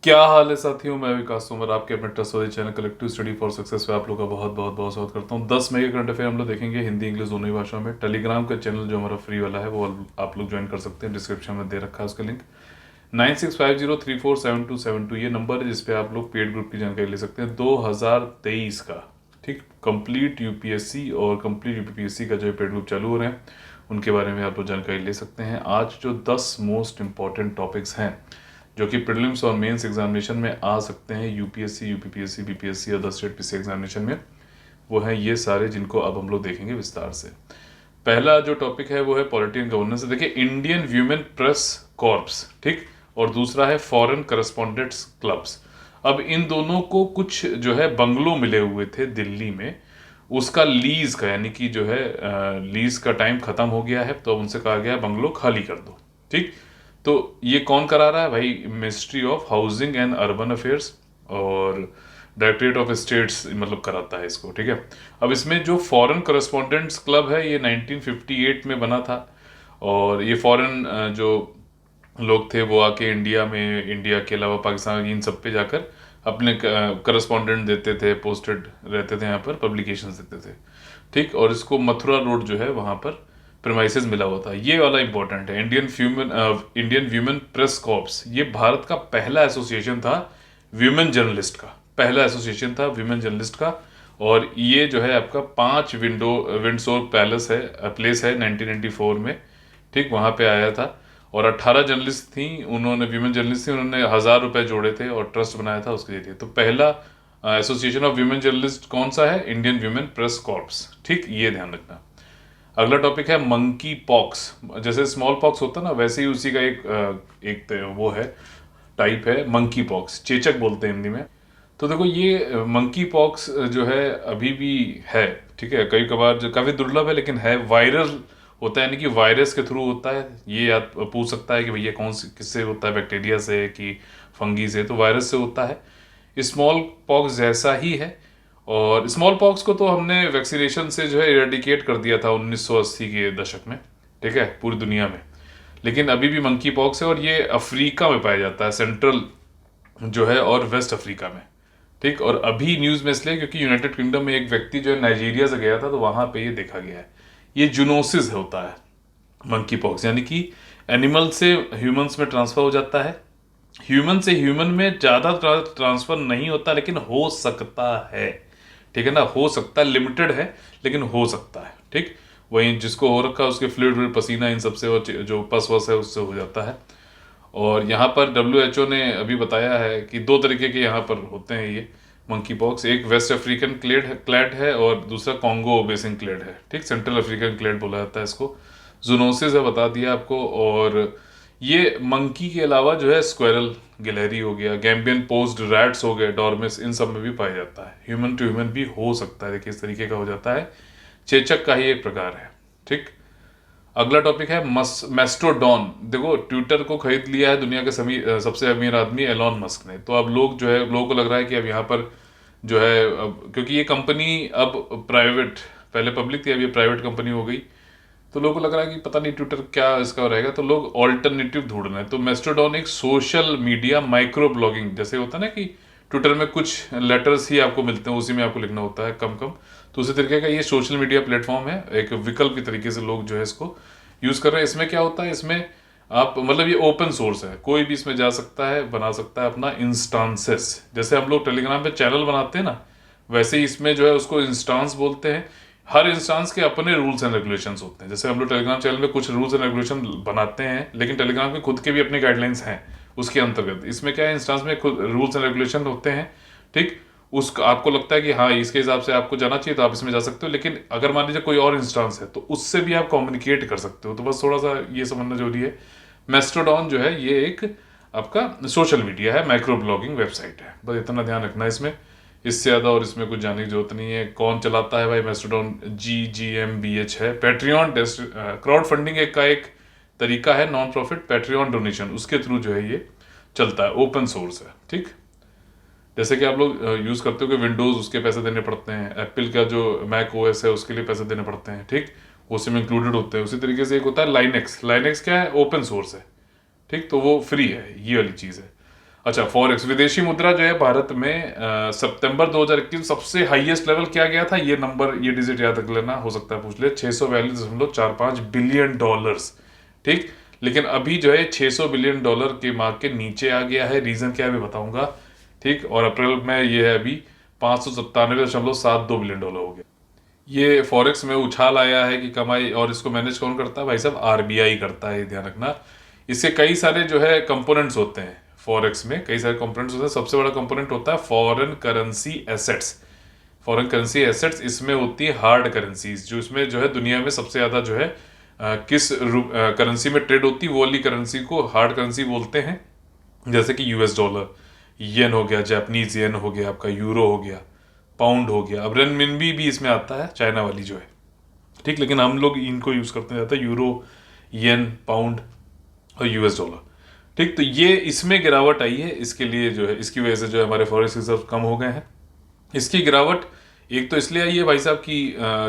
क्या हाल है साथियों, मैं विकास तोमर आपके अपने trustworthy channel collective study for success पे आप लोग का बहुत बहुत बहुत स्वागत करता हूँ। 10 मई के करंट अफेयर हम लोग देखेंगे हिंदी इंग्लिश दोनों ही भाषाओं में। टेलीग्राम का चैनल जो हमारा फ्री वाला है वो आप लोग ज्वाइन कर सकते हैं, डिस्क्रिप्शन में दे रखा है उसका लिंक। 9650347272 ये नंबर है जिसपे आप लोग पेड ग्रुप की जानकारी ले सकते हैं 2023 का। ठीक, कंप्लीट यूपीएससी और कंप्लीट यूपीपीएससी का जो पेड ग्रुप चालू हो रहे हैं उनके बारे में आप लोग जानकारी ले सकते हैं। आज जो 10 मोस्ट इंपॉर्टेंट टॉपिक्स हैं जो कि प्रीलिम्स और मेंस एग्जामिनेशन में आ सकते हैं, यूपीएससी यूपीपीएससी बीपीएससी और 10 स्टेट पीसी एग्जामिनेशन में, वो हैं ये सारे जिनको अब हम लोग देखेंगे विस्तार से। पहला जो टॉपिक है वो है पॉलिटी एंड गवर्नेंस। देखिए, इंडियन व्यूमेन प्रेस कॉर्प्स, ठीक, और दूसरा है फॉरेन करस्पॉन्डेंट्स क्लब्स। अब इन दोनों को कुछ जो है बंगलो मिले हुए थे दिल्ली में, उसका लीज का यानी कि जो है लीज का टाइम खत्म हो गया है, तो अब उनसे कहा गया बंगलो खाली कर दो। ठीक, तो ये कौन करा रहा है भाई? Ministry of housing and urban affairs और डायरेक्टरेट ऑफ स्टेट्स मतलब कराता है इसको। ठीक है, अब इसमें जो फॉरेन करस्पॉन्डेंट्स क्लब है ये 1958 में बना था, और ये फॉरेन जो लोग थे वो आके इंडिया में, इंडिया के अलावा पाकिस्तान, इन सब पे जाकर अपने करस्पॉन्डेंट देते थे, पोस्टेड रहते थे यहाँ पर, पब्लिकेशंस देते थे। ठीक, और इसको मथुरा रोड जो है वहाँ पर प्रेमाइसेस मिला हुआ था। ये वाला इंपॉर्टेंट है, इंडियन व्यूमेन प्रेस कॉर्प्स। ये भारत का पहला एसोसिएशन था व्यूमेन जर्नलिस्ट का, पहला एसोसिएशन था व्यूमेन जर्नलिस्ट का। और ये जो है आपका 5 विंडसोर पैलेस है, प्लेस है 1994 में। ठीक, वहाँ पे आया था और 18 जर्नलिस्ट थी, उन्होंने वीमेन जर्नलिस्ट थी, उन्होंने 1000 रुपए जोड़े थे और ट्रस्ट बनाया था उसके लिए। तो पहला एसोसिएशन ऑफ वीमेन जर्नलिस्ट कौन सा है? Indian women press corps. ठीक, ये ध्यान रखना। अगला टॉपिक है मंकी पॉक्स। जैसे स्मॉल पॉक्स होता है ना, वैसे ही उसी का वो है, टाइप है मंकी पॉक्स, चेचक बोलते हैं हिंदी में। तो देखो, ये मंकी पॉक्स जो है अभी भी है। ठीक है, कई कभार जो काफ़ी दुर्लभ है लेकिन है, वायरल होता है, यानी कि वायरस के थ्रू होता है। ये याद पूछ सकता है कि भैया कौन सी किससे होता है, बैक्टीरिया से कि फंगी से? तो वायरस से होता है। स्मॉल पॉक्स जैसा ही है, और स्मॉल पॉक्स को तो हमने वैक्सीनेशन से जो है इरेडिकेट कर दिया था 1980 के दशक में, ठीक है, पूरी दुनिया में। लेकिन अभी भी मंकी पॉक्स है और ये अफ्रीका में पाया जाता है, सेंट्रल जो है और वेस्ट अफ्रीका में। ठीक, और अभी न्यूज़ में इसलिए क्योंकि यूनाइटेड किंगडम में एक व्यक्ति जो है नाइजीरिया से गया था, तो वहाँ पे ये देखा गया है। ये जूनोसिस होता है मंकी पॉक्स, यानी कि एनिमल से ह्यूमंस में ट्रांसफर हो जाता है। ह्यूमन से ह्यूमन में ज़्यादा ट्रांसफर नहीं होता लेकिन हो सकता है। ठीक है ना, हो सकता है, लिमिटेड है लेकिन हो सकता है। ठीक, वहीं जिसको हो रखा है उसके फ्लूइड पसीना इन सबसे और जो पस वस है उससे हो जाता है। और यहाँ पर WHO ने अभी बताया है कि 2 तरीके के यहाँ पर होते हैं ये मंकी पॉक्स। एक वेस्ट अफ्रीकन क्लेड है और दूसरा कॉन्गो बेसिन क्लेड है। ठीक, सेंट्रल अफ्रीकन क्लेड बोला जाता है इसको। जूनोसिस है, बता दिया आपको। और ये मंकी के अलावा जो है स्क्वेरल, गिलहरी हो गया, गैम्बियन पोस्ड रैट्स हो गए, डॉर्मिस, इन सब में भी पाया जाता है। ह्यूमन टू ह्यूमन भी हो सकता है, देखिए इस तरीके का हो जाता है। चेचक का ही एक प्रकार है। ठीक, अगला टॉपिक है मेस्टोडॉन। देखो, ट्विटर को खरीद लिया है दुनिया के सबसे अमीर आदमी एलॉन मस्क ने। तो अब लोग जो है, लोगों को लग रहा है कि अब यहाँ पर जो है, अब क्योंकि ये कंपनी अब प्राइवेट, पहले पब्लिक थी, अब ये प्राइवेट कंपनी हो गई, तो लोगों को लग रहा है कि पता नहीं ट्विटर क्या इसका रहेगा, तो लोग ऑल्टरनेटिव ढूंढ रहे हैं। तो मेस्टोडॉन एक सोशल मीडिया माइक्रो ब्लॉगिंग, जैसे होता है ना कि ट्विटर में कुछ लेटर्स ही आपको मिलते हैं, उसी में आपको लिखना होता है कम कम, तो उसी तरीके का ये सोशल मीडिया प्लेटफॉर्म है, एक विकल्प की तरीके से लोग जो है इसको यूज़ कर रहे हैं। इसमें क्या होता है, इसमें आप मतलब ये ओपन सोर्स है, कोई भी इसमें जा सकता है, बना सकता है अपना इंस्टांसेस। जैसे हम लोग टेलीग्राम पे चैनल बनाते हैं ना, वैसे ही इसमें जो है उसको इंस्टांस बोलते हैं। हर इंस्टांस के अपने रूल्स एंड रेगुलेशंस होते हैं। जैसे हम लोग टेलीग्राम चैनल में कुछ रूल्स एंड रेगुलेशन बनाते हैं, लेकिन टेलीग्राम के खुद के भी अपने गाइडलाइंस हैं उसके अंतर्गत। इसमें क्या है, इंस्टांस में खुद रूल्स एंड रेगुलेशन होते हैं। ठीक, उसका आपको लगता है कि हाँ इसके हिसाब से आपको जाना चाहिए तो आप इसमें जा सकते हो, लेकिन अगर मान लीजिए कोई और इंस्टांस है तो उससे भी आप कम्युनिकेट कर सकते हो। तो बस थोड़ा सा ये समझना जरूरी है। मेस्टोडॉन जो है ये एक आपका सोशल मीडिया है, माइक्रो ब्लॉगिंग वेबसाइट है, बस इतना ध्यान रखना है इसमें। इससे ज़्यादा और इसमें कुछ जानने की जरूरत नहीं है। कौन चलाता है भाई मेस्टोडॉन? GGMBH है। पैट्रियन क्राउड फंडिंग एक का एक तरीका है, नॉन प्रॉफिट पैट्रियन डोनेशन, उसके थ्रू जो है ये चलता है, ओपन सोर्स है। ठीक, जैसे कि आप लोग यूज़ करते हो कि विंडोज़, उसके पैसे देने पड़ते हैं, एप्पल का जो मैक OS है उसके लिए पैसे देने पड़ते हैं। ठीक, उसी में इंक्लूडेड होते हैं। उसी तरीके से एक होता है लाइनेक्स। लाइनेक्स क्या है? ओपन सोर्स है। ठीक, तो वो फ्री है, ये वाली चीज़ है। अच्छा, फॉरेक्स विदेशी मुद्रा जो है भारत में सितंबर 2021 सबसे हाईएस्ट लेवल क्या गया था, ये नंबर, ये डिजिट याद रख लेना, हो सकता है पूछ ले, 642.45 बिलियन डॉलर्स। ठीक, लेकिन अभी जो है 600 बिलियन डॉलर के मार्क के नीचे आ गया है। रीजन क्या है अभी बताऊंगा। ठीक, और अप्रैल में ये है अभी 597.72 बिलियन डॉलर हो गया। ये फॉरेक्स में उछाल आया है कि कमाई, और इसको मैनेज कौन करता है भाई साहब, आरबीआई करता है, ध्यान रखना। इसके कई सारे जो है कंपोनेंट्स होते हैं, फॉरेक्स में कई सारे कंपोनेंट्स होते हैं। सबसे बड़ा कंपोनेंट होता है foreign currency assets. Foreign currency assets इसमें होती है हार्ड करेंसीज, जो इसमें जो है दुनिया में सबसे ज़्यादा जो है किस करेंसी में ट्रेड होती है, वो वाली करेंसी को हार्ड करेंसी बोलते हैं। जैसे कि यूएस डॉलर, येन हो गया, जापानीज येन हो गया, आपका यूरो हो गया, पाउंड हो गया, अब रेनमिनबी भी इसमें आता है, चाइना वाली जो है। ठीक, लेकिन हम लोग इनको यूज़ करते हैं ज़्यादा, यूरो, येन, पाउंड और यूएस डॉलर। ठीक, तो ये इसमें गिरावट आई है, इसके लिए जो है, इसकी वजह से जो है हमारे फॉरेक्स रिजर्व कम हो गए हैं। इसकी गिरावट एक तो इसलिए आई है भाई साहब कि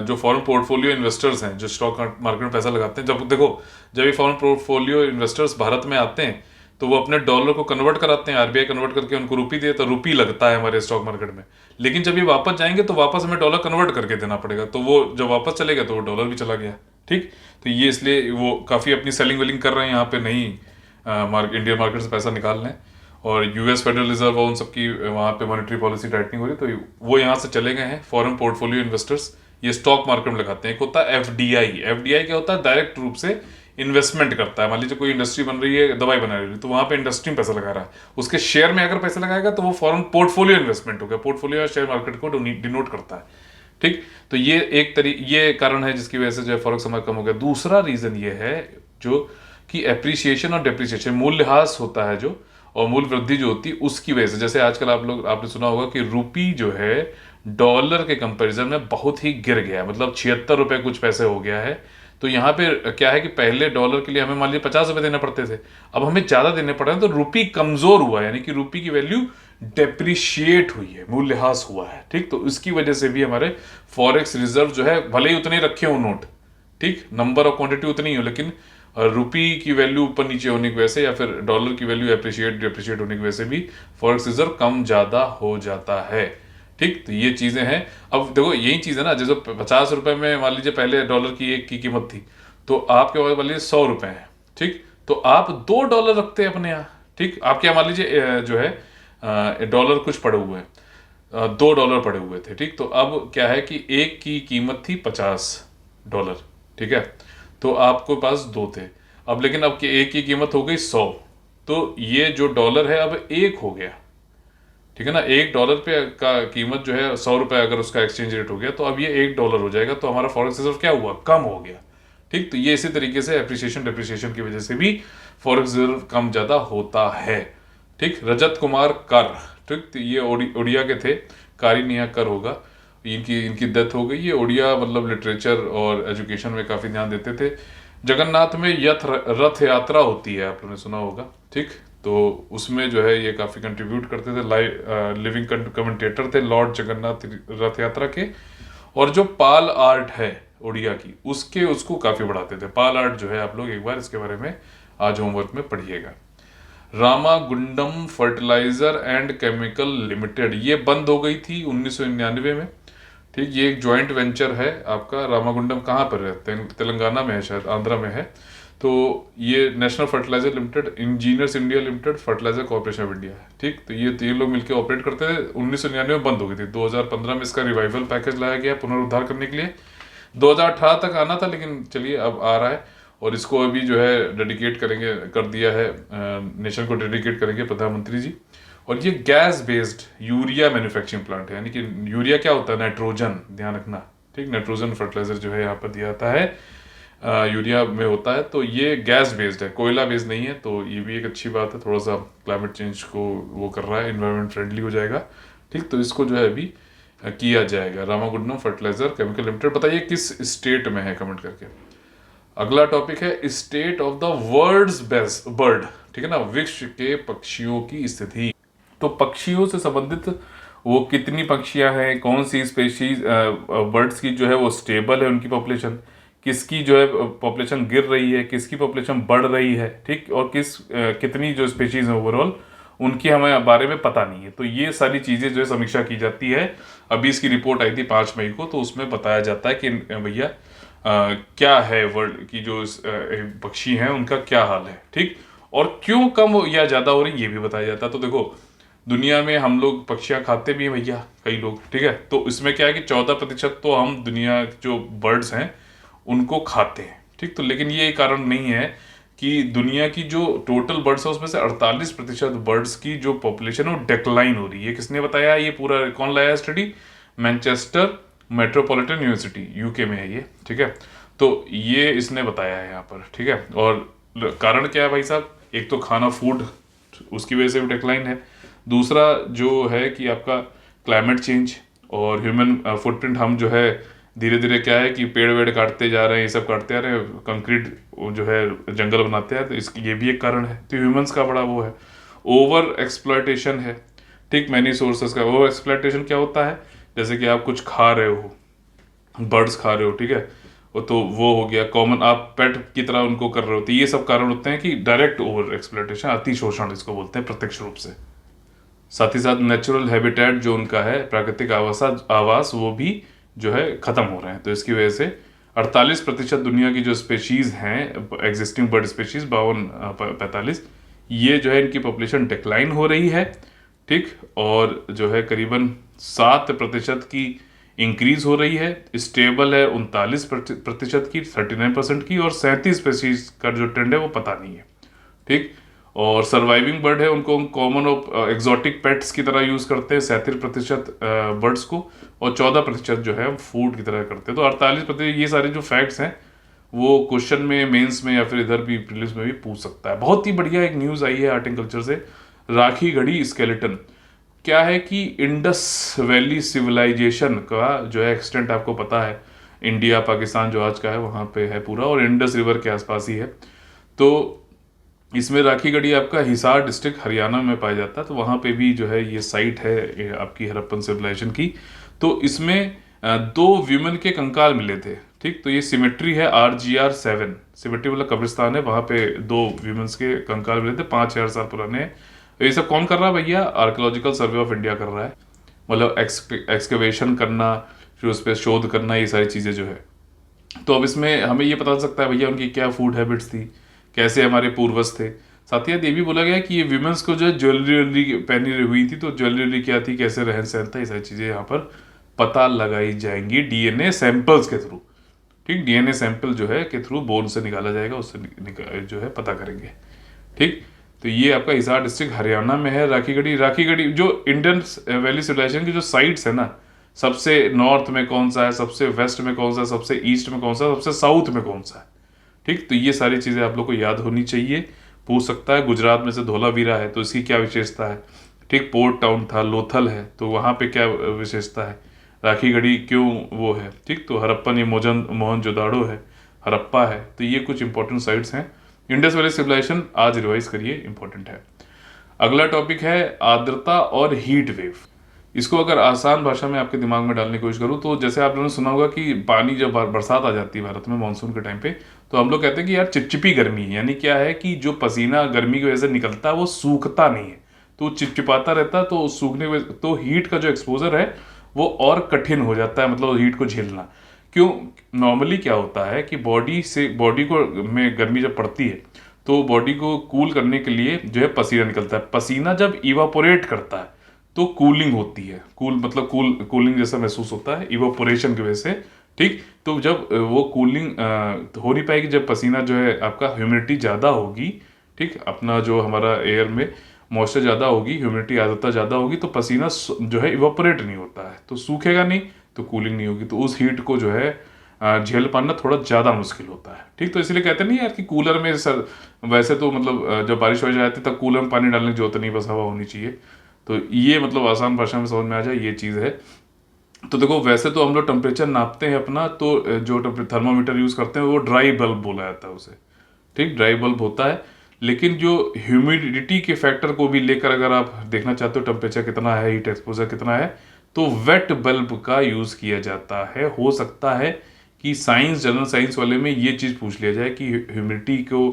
जो फॉरेन पोर्टफोलियो इन्वेस्टर्स हैं, जो स्टॉक मार्केट में पैसा लगाते हैं, जब देखो, जब ये फॉरेन पोर्टफोलियो इन्वेस्टर्स भारत में आते हैं तो वो अपने डॉलर को कन्वर्ट कराते हैं, आरबीआई कन्वर्ट करके उनको रुपी दे, तो रुपी लगता है हमारे स्टॉक मार्केट में। लेकिन जब ये वापस जाएंगे तो वापस हमें डॉलर कन्वर्ट करके देना पड़ेगा, तो वो जब वापस चलेगा तो वो डॉलर भी चला गया। ठीक, तो ये इसलिए वो काफ़ी अपनी सेलिंग वेलिंग कर रहे हैं यहाँ पे, नहीं इंडियन मार्केट से पैसा निकाल रहे हैं। और यूएस फेडरल रिजर्व और उन सबकी वहाँ पे मॉनेटरी पॉलिसी टाइटनिंग हो रही है, तो वो यहाँ से चले गए हैं फॉरेन पोर्टफोलियो इन्वेस्टर्स, ये स्टॉक मार्केट में लगाते हैं। एक होता है एफडीआई। एफडीआई क्या होता है, डायरेक्ट रूप से इन्वेस्टमेंट करता है। मान लीजिए कोई इंडस्ट्री बन रही है, दवाई बना रही है, तो वहाँ पे इंडस्ट्री में पैसा लगा रहा है, उसके शेयर में अगर पैसा लगाएगा तो वो फॉरेन पोर्टफोलियो इन्वेस्टमेंट हो गया। पोर्टफोलियो या शेयर मार्केट को डिनोट करता है। ठीक, तो ये ये कारण है जिसकी वजह से जो है फॉरेक्स हमारा कम हो गया। दूसरा रीजन ये है जो कि एप्रिसिएशन और डेप्रिसिएशन, मूल्यह्रास होता है जो, और मूल्य वृद्धि जो होती है उसकी वजह से, जैसे आजकल आपने सुना होगा कि रुपी जो है डॉलर के कंपैरिजन में बहुत ही गिर गया है, मतलब 76 रुपए कुछ पैसे हो गया है। तो यहाँ पे क्या है कि पहले डॉलर के लिए हमें मान लीजिए 50 रुपए देने पड़ते थे, अब हमें ज्यादा देने पड़ रहे हैं, तो रुपी कमजोर हुआ है, यानी कि रुपी की वैल्यू डेप्रिशिएट हुई है, मूल्यह्रास हुआ है। ठीक, तो इसकी वजह से भी हमारे फॉरेक्स रिजर्व जो है, भले ही उतने रखे हो नोट, ठीक, नंबर और क्वांटिटी उतनी ही हो, लेकिन रुपी की वैल्यू ऊपर नीचे होने की वजह से, या फिर डॉलर की वैल्यू डिप्रिशिएट होने की वजह से भी फॉरेक्स रिजर्व कम ज्यादा हो जाता है। ठीक, तो ये चीजें हैं। अब देखो यही चीज है ना, जैसे 50 रुपए में मान लीजिए पहले डॉलर की एक की कीमत थी, तो आपके पास मान लीजिए 100 रुपए है। ठीक, तो आप $2 रखते हैं अपने यहाँ। ठीक, आपके यहाँ मान लीजिए जो है डॉलर कुछ पड़े हुए हैं, $2 पड़े हुए थे। ठीक, तो अब क्या है कि एक की कीमत थी $50। ठीक है, तो आपको पास दो थे, अब लेकिन अब एक की कीमत हो गई 100, तो ये जो डॉलर है अब एक हो गया। ठीक है ना, $1 पे का कीमत जो है 100 रुपए, अगर उसका एक्सचेंज रेट हो गया तो अब ये $1 हो जाएगा, तो हमारा फॉरेक्स रिजर्व क्या हुआ, कम हो गया। ठीक, तो ये इसी तरीके से एप्रिसिएशन डेप्रिसिएशन की वजह से भी फॉरेक्स रिजर्व कम ज्यादा होता है। ठीक, रजत कुमार कर, ठीक, तो ये ओडिया के थे, कारिनिया कर होगा, इनकी इनकी डेथ हो गई। ये ओडिया मतलब लिटरेचर और एजुकेशन में काफ़ी ध्यान देते थे। जगन्नाथ में रथ यात्रा होती है, आपने सुना होगा। ठीक, तो उसमें जो है ये काफ़ी कंट्रीब्यूट करते थे, लिविंग कमेंटेटर थे लॉर्ड जगन्नाथ रथ यात्रा के। और जो पाल आर्ट है ओडिया की, उसको काफ़ी बढ़ाते थे। पाल आर्ट जो है, आप लोग एक बार इसके बारे में आज होमवर्क में पढ़िएगा। Ramagundam fertiliser and chemical limited, ये बंद हो गई थी 1999 में। ठीक, ये एक जॉइंट वेंचर है आपका। रामागुंडम कहाँ पर रहते हैं, तेलंगाना में है शायद, आंध्रा में है। तो ये national fertiliser limited, engineers India limited, fertiliser corporation of India है। ठीक, तो ये तीन लोग मिलकर ऑपरेट करते थे। 1999 में बंद हो गई थी, 2015 में इसका रिवाइवल पैकेज लाया गया पुनरुद्धार करने के लिए। 2018 तक आना था, लेकिन चलिए अब आ रहा है, और इसको अभी जो है डेडिकेट करेंगे, कर दिया है, नेशन को डेडिकेट करेंगे प्रधानमंत्री जी। और ये gas based urea manufacturing plant है, यानी कि यूरिया क्या होता है, नाइट्रोजन, ध्यान रखना। ठीक, नाइट्रोजन फर्टिलाइजर जो है यहाँ पर दिया जाता है, यूरिया में होता है। तो ये गैस बेस्ड है, कोयला बेस्ड नहीं है, तो ये भी एक अच्छी बात है, थोड़ा सा क्लाइमेट चेंज को वो कर रहा है, इन्वायरमेंट फ्रेंडली हो जाएगा। ठीक, तो इसको जो है अभी किया जाएगा। रामागुंडम फर्टिलाइजर केमिकल लिमिटेड, बताइए किस स्टेट में है, कमेंट करके। अगला टॉपिक है state of the world's best bird. ठीक है ना, विश्व के पक्षियों की स्थिति। तो पक्षियों से संबंधित वो कितनी पक्षियां हैं, कौन सी स्पेशीज बर्ड्स की जो है वो स्टेबल है, उनकी पॉपुलेशन, किसकी जो है पॉपुलेशन गिर रही है, किसकी पॉपुलेशन बढ़ रही है। ठीक, और कितनी जो स्पेशीज है ओवरऑल उनके हमें बारे में पता नहीं है। तो ये सारी चीज़ें जो है समीक्षा की जाती है। अभी इसकी रिपोर्ट आई थी 5 मई को, तो उसमें बताया जाता है कि भैया क्या है वर्ल्ड की जो पक्षी हैं उनका क्या हाल है, ठीक, और क्यों कम या ज़्यादा हो रही ये भी बताया जाता है। तो देखो, दुनिया में हम लोग पक्षियाँ खाते भी हैं भैया, कई लोग, ठीक है। तो इसमें क्या है कि 14% तो हम दुनिया जो बर्ड्स हैं उनको खाते हैं, ठीक। तो लेकिन ये कारण नहीं है कि दुनिया की जो टोटल बर्ड्स है उसमें से 48% बर्ड्स की जो पॉपुलेशन है वो डिक्लाइन हो रही है। किसने बताया? ये पूरा कौन लाया study? Manchester metropolitan university, UK में है ये, ठीक है। तो ये इसने बताया है यहाँ पर, ठीक है। और कारण क्या है भाई साहब? एक तो खाना, फूड, उसकी वजह से भी डिक्लाइन है। दूसरा जो है कि आपका क्लाइमेट चेंज और ह्यूमन फुटप्रिंट, हम जो है धीरे धीरे क्या है कि पेड़ वेड़ काटते जा रहे हैं, ये सब काटते आ रहे हैं, कंक्रीट जो है जंगल बनाते हैं, तो इसकी ये भी एक कारण है। तो ह्यूमंस का बड़ा वो है, ओवर एक्सप्लॉयटेशन है, ठीक। मैनी सोर्सेस का ओवर एक्सप्लॉयटेशन क्या होता है? जैसे कि आप कुछ खा रहे हो, बर्ड्स खा रहे हो, ठीक है, तो वो हो गया कॉमन, आप पेट की तरह उनको कर रहे हो, तो ये सब कारण होते हैं कि डायरेक्ट ओवर एक्सप्लॉयटेशन, अति शोषण इसको बोलते हैं प्रत्यक्ष रूप से। साथ ही साथ नेचुरल हैबिटेट जो उनका है, प्राकृतिक आवास वो भी जो है खत्म हो रहे हैं। तो इसकी वजह से 48% दुनिया की जो स्पेशीज हैं, एग्जिस्टिंग बर्ड स्पेशीज 52-45, ये जो है इनकी पॉपुलेशन डिक्लाइन हो रही है, ठीक। और जो है करीबन 7% की इंक्रीज हो रही है, स्टेबल है 39% की, 39% की, और 37 स्पेशीज का जो ट्रेंड है वो पता नहीं है, ठीक। और सर्वाइविंग बर्ड है उनको हम कॉमन और एग्जॉटिक पेट्स की तरह यूज करते हैं 37% बर्ड्स को, और 14% जो है हम फूड की तरह करते हैं। तो 48%, ये सारे जो फैक्ट्स हैं वो क्वेश्चन में, मेंस में, या फिर इधर भी प्रीलिम्स में भी पूछ सकता है। बहुत ही बढ़िया एक न्यूज़ आई है आर्ट एंड कल्चर से, राखी गढ़ी स्केलेटन। क्या है कि इंडस वैली सिविलाइजेशन का जो है एक्सटेंट आपको पता है, इंडिया पाकिस्तान जो आज का है वहाँ पे है पूरा, और इंडस रिवर के आसपास ही है। तो इसमें राखी गढ़ी आपका हिसार डिस्ट्रिक्ट हरियाणा में पाया जाता है। तो वहाँ पे भी जो है ये साइट है आपकी हड़प्पन सिविलाइजेशन की। तो इसमें 2 विमेन के कंकाल मिले थे, ठीक। तो ये सिमेट्री है RGR 7, सिमेट्री वाला कब्रिस्तान है, वहाँ पे 2 विमेन्स के कंकाल मिले थे, 5,000 साल पुराने हैं। तो ये सब कौन कर रहा है भैया? आर्कियोलॉजिकल सर्वे ऑफ इंडिया कर रहा है, मतलब एक्सकवेशन करना, फिर उस पर शोध करना, ये सारी चीज़ें जो है। तो अब इसमें हमें ये पता चल सकता है भैया उनकी क्या फूड हैबिट्स थी, कैसे हमारे पूर्वज थे। साथ ही ये भी बोला गया कि ये विमेंस को जो है ज्वेलरी पहनी हुई थी, तो ज्वेलरी क्या थी, कैसे रहन सहन था, ये सारी चीज़ें यहाँ पर पता लगाई जाएंगी डीएनए सैंपल्स के थ्रू, ठीक। डीएनए सैंपल जो है के थ्रू बोन से निकाला जाएगा, उससे जो है पता करेंगे, ठीक। तो ये आपका हिसार डिस्ट्रिक्ट हरियाणा में है। राखी गढ़ी जो इंडियन वैली सिविलाइजेशन की जो साइट्स है ना, सबसे नॉर्थ में कौन सा है, सबसे वेस्ट में कौन सा है, सबसे ईस्ट में कौन सा है, सबसे साउथ में कौन सा है, ठीक। तो ये सारी चीज़ें आप लोग को याद होनी चाहिए। पूछ सकता है गुजरात में से धोलावीरा है तो इसकी क्या विशेषता है, ठीक। पोर्ट टाउन था, लोथल है, तो वहाँ पे क्या विशेषता है, राखी गढ़ी क्यों वो है, ठीक। तो हड़प्पन, ये मोहनजोदाड़ो है, हड़प्पा है। तो ये कुछ इंपॉर्टेंट साइट्स हैं। इंडस वैली सिविलाइजेशन आज रिवाइज करिए, इंपॉर्टेंट है। अगला टॉपिक है आर्द्रता और हीट वेव। इसको अगर आसान भाषा में आपके दिमाग में डालने की कोशिश करूँ तो जैसे आप लोगों ने सुना होगा कि पानी जब बरसात आ जाती है भारत में मानसून के टाइम पे, तो हम लोग कहते हैं कि यार चिपचिपी गर्मी है। यानी क्या है कि जो पसीना गर्मी की वजह से निकलता है वो सूखता नहीं है, तो चिपचिपाता रहता है। तो सूखने तो हीट का जो एक्सपोजर है वो और कठिन हो जाता है, मतलब हीट को झेलना। क्यों? नॉर्मली क्या होता है कि बॉडी को में गर्मी जब पड़ती है तो बॉडी को कूल करने के लिए जो है पसीना निकलता है। पसीना जब इवापोरेट करता है तो कूलिंग होती है, मतलब कूलिंग जैसा महसूस होता है इवापोरेशन की वजह से, ठीक। तो जब वो कूलिंग हो नहीं पाएगी, जब पसीना जो है आपका ह्यूमिडिटी ज़्यादा होगी, ठीक, अपना जो हमारा एयर में मॉइस्चर ज़्यादा होगी, ह्यूमिडिटी आर्द्रता ज़्यादा होगी, तो पसीना जो है इवापोरेट नहीं होता है, तो सूखेगा नहीं, तो कूलिंग नहीं होगी, तो उस हीट को जो है झेल पाना थोड़ा ज़्यादा मुश्किल होता है, ठीक। तो इसलिए कहते नहीं यार कि कूलर में सर, वैसे तो मतलब जब बारिश हो जाती है तब कूलर में पानी डालने की जरूरत नहीं, बस हवा होनी चाहिए। तो ये मतलब आसान भाषा में समझ में आ जाए ये चीज़ है। तो देखो वैसे तो हम लोग टेम्परेचर नापते हैं अपना, तो जो थर्मामीटर यूज़ करते हैं वो ड्राई बल्ब बोला जाता है उसे, ठीक, ड्राई बल्ब होता है। लेकिन जो ह्यूमिडिटी के फैक्टर को भी लेकर अगर आप देखना चाहते हो टेम्परेचर कितना है, हीट एक्सपोजर कितना है, तो वेट बल्ब का यूज़ किया जाता है। हो सकता है कि जनरल साइंस वाले में ये चीज़ पूछ लिया जाए कि ह्यूमिडिटी को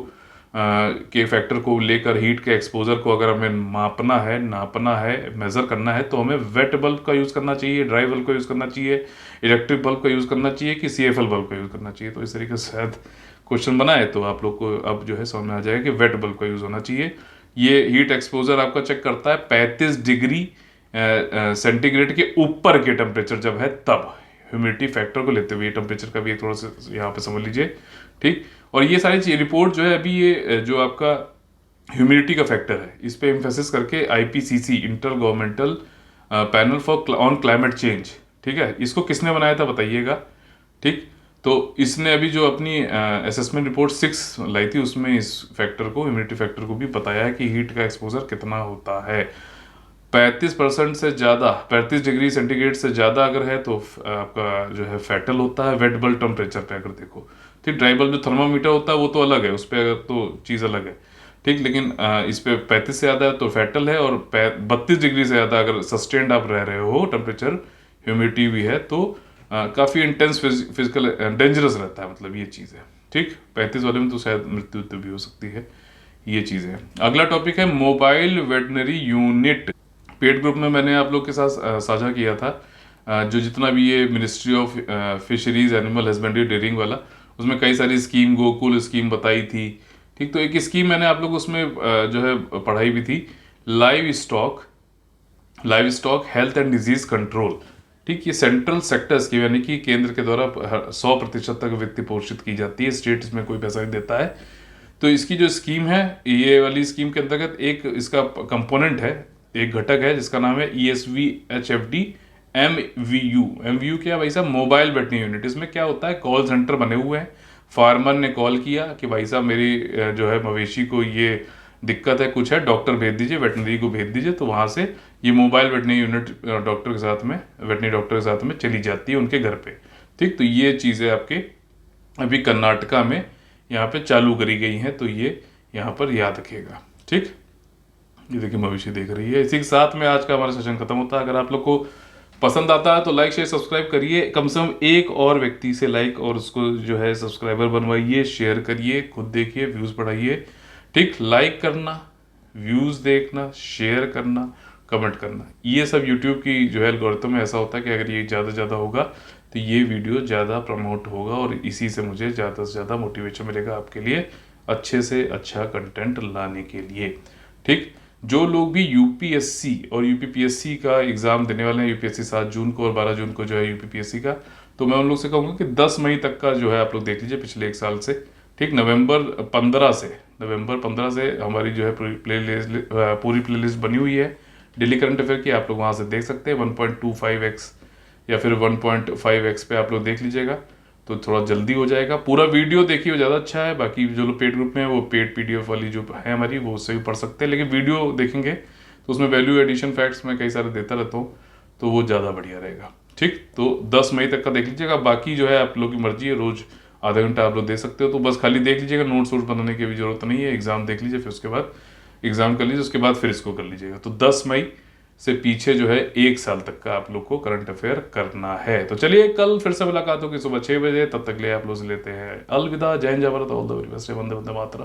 के फैक्टर को लेकर हीट के एक्सपोजर को अगर हमें नापना है मेज़र करना है, तो हमें वेट बल्ब का यूज़ करना चाहिए, ड्राई बल्ब का यूज़ करना चाहिए, इलेक्ट्रिक बल्ब का यूज़ करना चाहिए कि CFL बल्ब का यूज़ करना चाहिए। तो इस तरीके से शायद क्वेश्चन बना है, तो आप लोग को अब जो है समझ में आ जाएगा कि वेट बल्ब का यूज़ होना चाहिए। ये हीट एक्सपोजर आपका चेक करता है 35 डिग्री सेंटीग्रेड के ऊपर के टेम्परेचर जब है तब, ह्यूमिडिटी फैक्टर को लेते हुए टेम्परेचर का भी एक थोड़ा सा यहाँ पे समझ लीजिए, ठीक। और ये सारी चीज रिपोर्ट जो है अभी ये जो आपका ह्यूमिडिटी का फैक्टर है, इस पे एम्फेसिस करके IPCC inter governmental panel for on climate change, ठीक है, इसको किसने बनाया था बताइएगा, ठीक। तो इसने अभी जो अपनी असेसमेंट रिपोर्ट 6 लाई थी, उसमें इस फैक्टर को, ह्यूमिडिटी फैक्टर को भी बताया है कि हीट का एक्सपोजर कितना होता है। 35% से ज़्यादा, 35 डिग्री सेंटीग्रेड से ज़्यादा अगर है तो आपका जो है फैटल होता है वेट बल्ब टेम्परेचर पे अगर देखो, ठीक। ड्राई बल्ब जो थर्मामीटर होता है वो तो अलग है, उस पर अगर तो चीज़ अलग है, ठीक। लेकिन इस पे 35 से ज़्यादा है तो फैटल है, और 32 डिग्री से ज़्यादा अगर सस्टेन्ड आप रह रहे हो टेम्परेचर, ह्यूमिडिटी भी है, तो काफ़ी इंटेंस फिजिकल डेंजरस रहता है, मतलब ये चीज़ है, ठीक। 35 वाले में तो शायद मृत्यु भी हो सकती है, ये चीज़ है। अगला टॉपिक है mobile veterinary unit. Paid group में मैंने आप लोग के साथ साझा किया था जो जितना भी ये ministry of fisheries animal husbandry dairying वाला, उसमें कई सारी स्कीम, गोकुल स्कीम बताई थी, ठीक। तो एक स्कीम मैंने आप लोग उसमें जो है पढ़ाई भी थी, live stock health and disease control, ठीक। ये सेंट्रल सेक्टर स्कीम, यानी कि केंद्र के द्वारा 100% तक वित्त पोषित की जाती है, स्टेट इसमें कोई पैसा नहीं देता है। तो इसकी जो स्कीम है, ये वाली स्कीम के अंतर्गत एक इसका कंपोनेंट है, एक घटक है जिसका नाम है ESVHFD MVU क्या भाई साहब, मोबाइल वेटनरी यूनिट। इसमें क्या होता है, कॉल सेंटर बने हुए हैं, फार्मर ने कॉल किया कि भाई साहब मेरी जो है मवेशी को ये दिक्कत है, कुछ है, डॉक्टर भेज दीजिए, वेटनरी को भेज दीजिए, तो वहाँ से ये मोबाइल वेटनरी यूनिट डॉक्टर के साथ में, वेटनरी डॉक्टर के साथ में चली जाती है उनके घर पे, ठीक। तो ये चीज़ें आपके अभी कर्नाटका में यहाँ पे चालू करी गई हैं, तो ये यहाँ पर याद रखिएगा, ठीक। ये देखिए मवेशी देख रही है। इसी के साथ में आज का हमारा सेशन खत्म होता है। अगर आप लोग को पसंद आता है तो लाइक शेयर सब्सक्राइब करिए, कम से कम एक और व्यक्ति से लाइक और उसको जो है सब्सक्राइबर बनवाइए, शेयर करिए, खुद देखिए, व्यूज़ बढ़ाइए, ठीक। लाइक करना, व्यूज़ देखना, शेयर करना, कमेंट करना, ये सब यूट्यूब की जो है एल्गोरिथम में ऐसा होता है कि अगर ये ज़्यादा से ज़्यादा होगा तो ये वीडियो ज़्यादा प्रमोट होगा, और इसी से मुझे ज़्यादा से ज़्यादा मोटिवेशन मिलेगा आपके लिए अच्छे से अच्छा कंटेंट लाने के लिए, ठीक। जो लोग भी UPSC और UPPSC का एग्ज़ाम देने वाले हैं, UPSC 7 जून को और 12 जून को जो है UPPSC का, तो मैं उन लोग से कहूँगा कि 10 मई तक का जो है आप लोग देख लीजिए पिछले एक साल से, ठीक। नवंबर 15 से हमारी जो है पूरी प्लेलिस्ट बनी हुई है डेली करंट अफेयर की, आप लोग वहाँ से देख सकते हैं। 1.25x या फिर 1.5x पे आप लोग देख लीजिएगा, तो थोड़ा जल्दी हो जाएगा। पूरा वीडियो देखिए, वो ज़्यादा अच्छा है। बाकी जो लोग पेड ग्रुप में है वो पेड PDF वाली जो है हमारी, वो उससे भी पढ़ सकते हैं, लेकिन वीडियो देखेंगे तो उसमें वैल्यू एडिशन फैक्ट्स में कई सारे देता रहता हूँ, तो वो ज़्यादा बढ़िया रहेगा, ठीक। तो 10 मई तक का देख लीजिएगा। बाकी जो है आप लोग की मर्जी है, रोज़ आधा घंटा आप लोग दे सकते हो, तो बस खाली देख लीजिएगा, नोट्स वोट्स बनाने की भी जरूरत नहीं है। एग्जाम देख लीजिए, फिर उसके बाद एग्जाम कर लीजिए, उसके बाद फिर इसको कर लीजिएगा। तो 10 मई से पीछे जो है 1 साल तक का आप लोग को करंट अफेयर करना है। तो चलिए कल फिर से मुलाकात होगी सुबह 6 बजे, तब तक ले आप लोग से लेते हैं अलविदा। जय हिंद, जय Bharat, all the very best, Vande Vande Mataram.